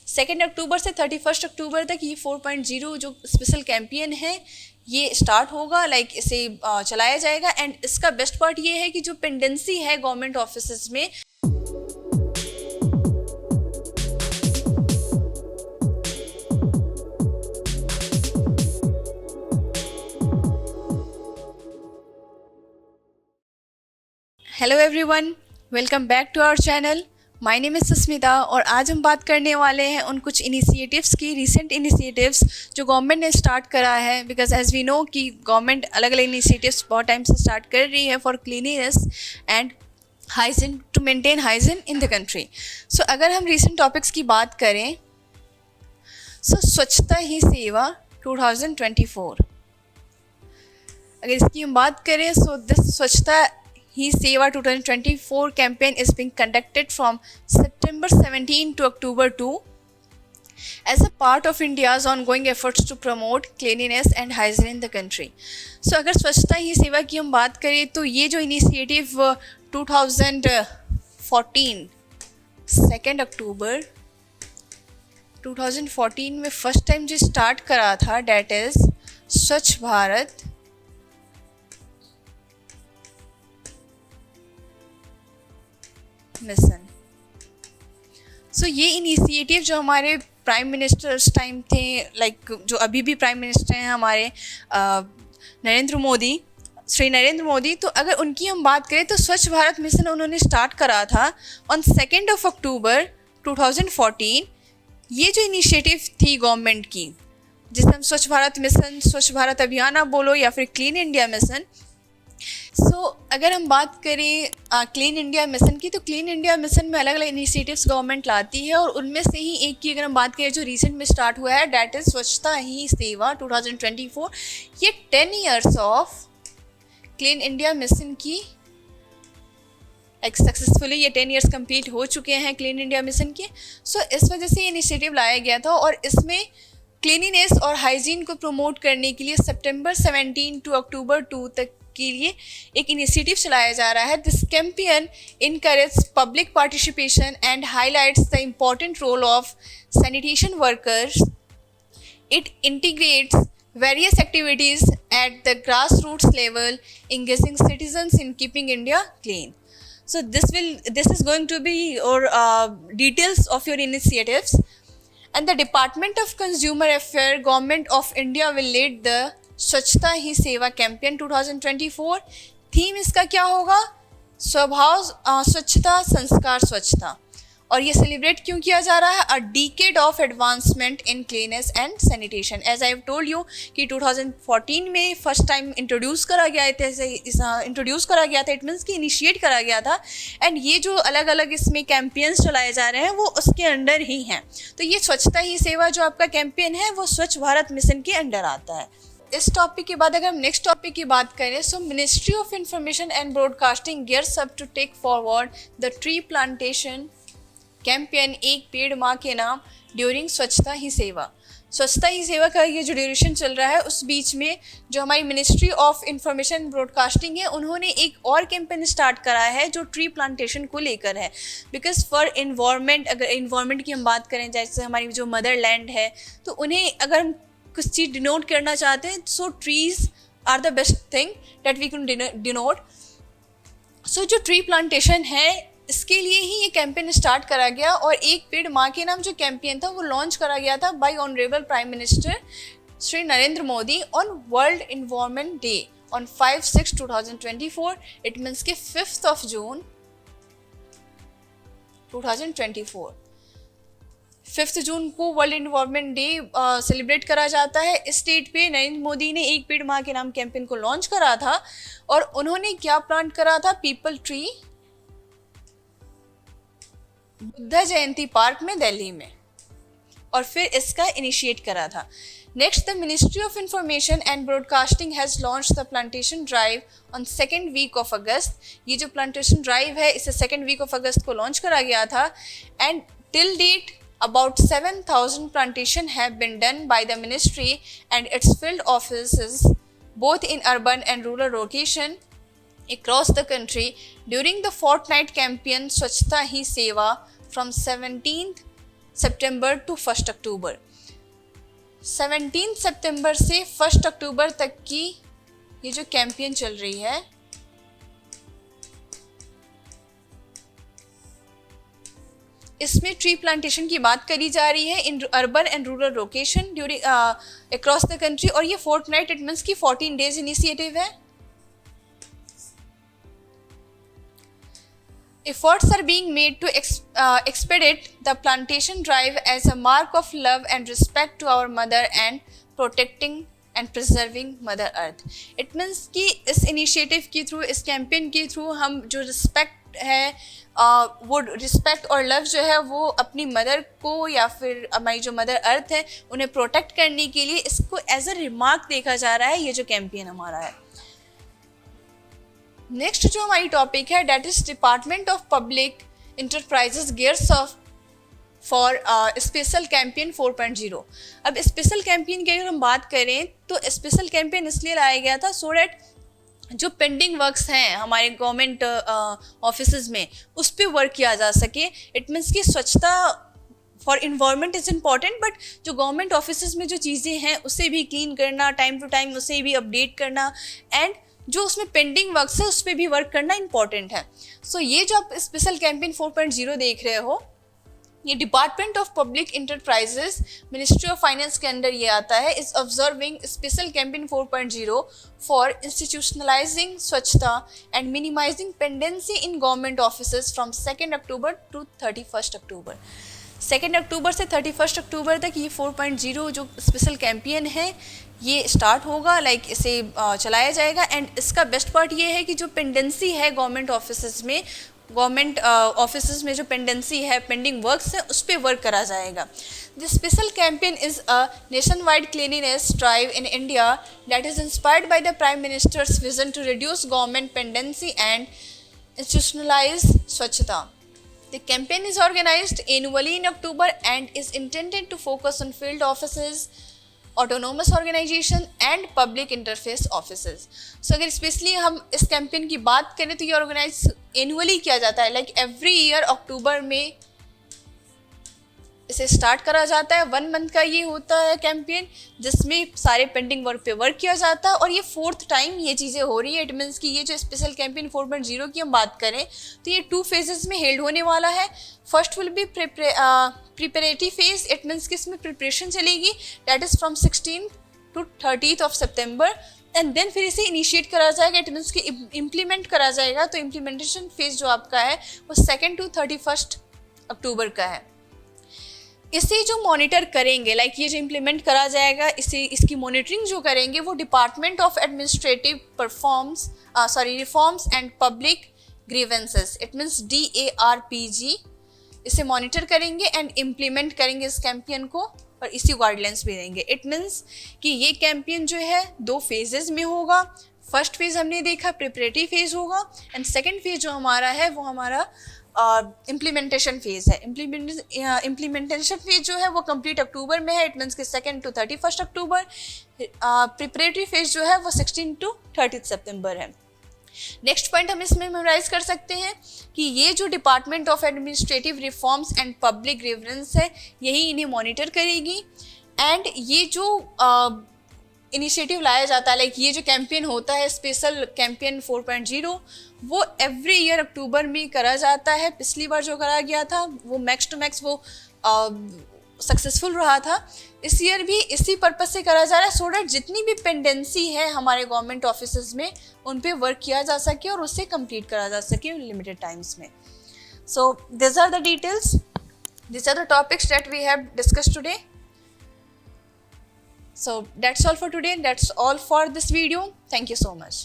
2 अक्टूबर से 31 अक्टूबर तक ये 4.0 जो स्पेशल कैंपेन है ये स्टार्ट होगा, इसे चलाया जाएगा। एंड इसका बेस्ट पार्ट ये है कि जो पेंडेंसी है गवर्नमेंट ऑफिस में, hello everyone, welcome back to our channel. My name is Susmita और आज हम बात करने वाले हैं उन कुछ इनिशिएटिव्स की, रीसेंट इनिशिएटिव्स जो गवर्नमेंट ने स्टार्ट करा है। बिकॉज एज वी नो कि गवर्नमेंट अलग अलग इनिशिएटिव्स बहुत टाइम से स्टार्ट कर रही है for cleanliness and hygiene, to maintain hygiene in the country. So अगर हम रीसेंट टॉपिक्स की बात करें, स्वच्छता ही सेवा 2024, अगर इसकी हम बात करें, दिस स्वच्छता ही सेवा 2024 campaign is being conducted from September 17 to October 2 as a part of India's ongoing efforts to promote cleanliness and hygiene in the country. So अगर स्वच्छता ही सेवा की हम बात करें तो ये जो इनिशिएटिव 2014 2 अक्टूबर 2014 में फर्स्ट टाइम जो स्टार्ट करा था, डैट इज़ स्वच्छ भारत मिशन। सो ये इनिशिएटिव जो हमारे प्राइम मिनिस्टर उस टाइम थे, जो अभी भी प्राइम मिनिस्टर हैं हमारे श्री नरेंद्र मोदी, तो अगर उनकी हम बात करें तो स्वच्छ भारत मिशन उन्होंने स्टार्ट करा था ऑन 2 अक्टूबर 2014। ये जो इनिशिएटिव थी गवर्नमेंट की, जिसे हम स्वच्छ भारत मिशन, स्वच्छ भारत अभियान आप बोलो या फिर क्लीन इंडिया मिशन। अगर हम बात करें क्लीन इंडिया मिशन की, तो क्लीन इंडिया मिशन में अलग अलग इनिशिएटिव्स गवर्नमेंट लाती है और उनमें से ही एक की अगर हम बात करें जो रिसेंट में स्टार्ट हुआ है, डैट इज़ स्वच्छता ही सेवा 2024। ये 10 years of clean India mission की सक्सेसफुली ये 10 ईयर्स कंप्लीट हो चुके हैं क्लीन इंडिया मिशन के। इस वजह से ये इनिशिएटिव लाया गया था और इसमें क्लीनिनेस और हाइजीन को प्रमोट करने के लिए सितंबर 17 टू अक्टूबर 2 तक के लिए एक इनिशिएटिव चलाया जा रहा है। This campaign encourage public participation and highlights the important role of sanitation workers. It integrates various activities at the grassroots level, engaging citizens in keeping India clean. So this is going to be details of your initiatives. And the Department of Consumer Affairs, Government of India will lead the स्वच्छता ही सेवा campaign 2024। Theme इसका क्या होगा? स्वभाव स्वच्छता, संस्कार स्वच्छता। और ये सेलिब्रेट क्यों किया जा रहा है? A decade of advancement in cleanliness and sanitation. As I have told you कि 2014 में फर्स्ट टाइम इंट्रोड्यूस करा गया था, इट मीन्स कि इनिशिएट करा गया था। एंड ये जो अलग अलग इसमें कैंपेन्स चलाए जा रहे हैं वो उसके अंडर ही हैं। तो ये स्वच्छता ही सेवा जो आपका कैंपेन है वो स्वच्छ भारत मिशन के अंडर आता है। इस टॉपिक के बाद अगर हम नेक्स्ट टॉपिक की बात करें, ministry of information and broadcasting gears up to take forward the tree plantation campaign, एक पेड़ माँ के नाम, ड्यूरिंग स्वच्छता ही सेवा। स्वच्छता ही सेवा का ये जो ड्यूरेशन चल रहा है उस बीच में जो हमारी ministry of information and broadcasting है उन्होंने एक और कैंपेन स्टार्ट करा है जो ट्री प्लांटेशन को लेकर है। बिकॉज फॉर इन्वायरमेंट, अगर इन्वायरमेंट की हम बात करें, जैसे हमारी जो मदर लैंड है, तो उन्हें अगर हम कुछ चीज़ डिनोट करना चाहते हैं, so trees are the best thing that we can denote. जो ट्री प्लांटेशन है इसके लिए ही ये कैंपेन स्टार्ट करा गया और एक पेड़ माँ के नाम जो कैंपेन था वो लॉन्च करा गया था bye honourable prime minister Shri Narendra Modi on world environment day on 5/6/2024। It means के 5 जून 2024। 5 जून को वर्ल्ड इन्वायरमेंट डे सेलिब्रेट करा जाता है। इस डेट पे नरेंद्र मोदी ने एक पेड़ माँ के नाम कैंपेन को लॉन्च करा था और उन्होंने क्या प्लांट करा था? पीपल ट्री बुद्ध जयंती पार्क में दिल्ली में, और फिर इसका इनिशिएट करा था। Next, the ministry of information and broadcasting has launch the plantation drive on 2nd week of अगस्त। ये जो प्लांटेशन ड्राइव है इसे 2nd वीक ऑफ अगस्त को लॉन्च करा गया था। And till date about 7,000 plantation have been done by the ministry and its field offices both in urban and rural location across the country during the fortnight campaign Swachhta Hi Seva from 17th सितंबर to 1 अक्टूबर। 17 सितंबर से 1 अक्टूबर तक की ये जो campaign चल रही है, इसमें ट्री प्लांटेशन की बात करी जा रही है in urban and rural location during across the country, और ये फोर्टनाइट इट मीन्स की 14 डेज इनिशिएटिव है। Efforts are being made to expedite the plantation drive as a mark of love and respect to our mother and protecting and preserving mother earth। It means कि इस initiative के through, इस campaign के through हम जो respect है वो respect और लव जो है वो अपनी मदर को या फिर हमारी जो मदर अर्थ है उन्हें प्रोटेक्ट करने के लिए इसको एज अ रिमार्क देखा जा रहा है, ये जो कैंपेन हमारा है। नेक्स्ट जो हमारी टॉपिक है date is department of public enterprises gears of for special campaign 4.0। अब स्पेशल कैंपेन की अगर हम बात करें तो स्पेशल कैंपेन इसलिए लाया गया था सो डैट जो पेंडिंग वर्क्स हैं हमारे गवर्नमेंट ऑफिसेज में उस पर वर्क किया जा सके। इट मीन्स कि स्वच्छता for environment is important, but जो गवर्नमेंट ऑफिसेज में जो चीज़ें हैं उसे भी क्लीन करना, टाइम टू टाइम उसे भी अपडेट करना, एंड जो उसमें पेंडिंग वर्क्स है उस पर भी वर्क करना इंपॉर्टेंट है। सो ये जो आप स्पेशल कैंपेन 4.0 देख रहे हो, ये department of public enterprises ministry of finance के अंदर ये आता है। Is observing special campaign 4.0 for institutionalizing Swachhata and minimizing pendency in government offices from 2 October to 31 October. 2 अक्टूबर से 31 अक्टूबर तक ये 4.0 जो स्पेशल कैंपेन है ये स्टार्ट होगा, लाइक इसे चलाया जाएगा। एंड इसका बेस्ट पार्ट ये है कि जो पेंडेंसी है गवर्नमेंट ऑफिसेज में जो पेंडेंसी है, पेंडिंग वर्क्स है, उस पर वर्क करा जाएगा। This special campaign is a nation wide cleanliness drive in India that is inspired by the prime minister's vision to reduce government pendency and institutionalise swachhata. The campaign is organized annually in October and is intended to focus on field offices, autonomous organization and public interface offices। So अगर specially हम इस campaign की बात करें तो ये organise annually किया जाता है, लाइक एवरी ईयर अक्टूबर में इसे स्टार्ट करा जाता है। 1 मंथ का ये होता है कैंपेन जिसमें सारे पेंडिंग वर्क पे वर्क किया जाता है, और ये 4th टाइम ये चीज़ें हो रही है। इट मीन्स कि ये जो स्पेशल कैंपेन 4.0 की हम बात करें तो ये 2 फेजेस में हेल्ड होने वाला है। First will be preparatory phase, it means कि इसमें प्रिपरेशन चलेगी, दैट इज़ फ्रॉम 16 to 30 सितंबर, एंड देन फिर इसे इनिशिएट करा जाएगा। इट मीन्स कि इम्प्लीमेंट करा जाएगा। तो इम्प्लीमेंटेशन फेज जो आपका है वो 2 to 31 अक्टूबर का है। इसे जो मॉनिटर करेंगे, लाइक ये जो इम्प्लीमेंट करा जाएगा, इसकी मॉनिटरिंग जो करेंगे वो department of administrative reforms and public grievances, it means DARPG, इसे मॉनिटर करेंगे एंड इम्प्लीमेंट करेंगे इस कैंपेन को, और इसी गाइडलाइंस भी देंगे। इट मीन्स कि ये कैंपेन जो है 2 फेजेस में होगा। फर्स्ट फेज हमने देखा प्रिपरेटरी फेज होगा, एंड सेकेंड फेज जो हमारा है वो हमारा इम्प्लीमेंटेशन फेज है। इम्प्लीमेंटेशन फेज जो है वो कंप्लीट अक्टूबर में है, इट मीन्स कि 2 to 31 अक्टूबर। प्रिपरेटरी फेज जो है वो 16 to 30 सितंबर है। नेक्स्ट पॉइंट हम इसमें मेमोराइज कर सकते हैं कि ये जो department of administrative reforms and public grievance है यही इन्हें मॉनिटर करेगी। एंड ये जो इनिशिएटिव लाया जाता है, लाइक ये जो कैंपेन होता है स्पेशल कैंपेन 4.0, वो एवरी ईयर अक्टूबर में करा जाता है। पिछली बार जो करा गया था वो मैक्स टू मैक्स वो सक्सेसफुल रहा था। इस ईयर भी इसी पर्पज से करा जा रहा है सो डैट जितनी भी पेंडेंसी है हमारे गवर्नमेंट ऑफिसेज में उन पे वर्क किया जा सके और उससे कंप्लीट करा जा सके लिमिटेड टाइम्स में। So this are the details, this are the topics that we have discussed today. So that's all for today. That's all for this video. Thank you so much.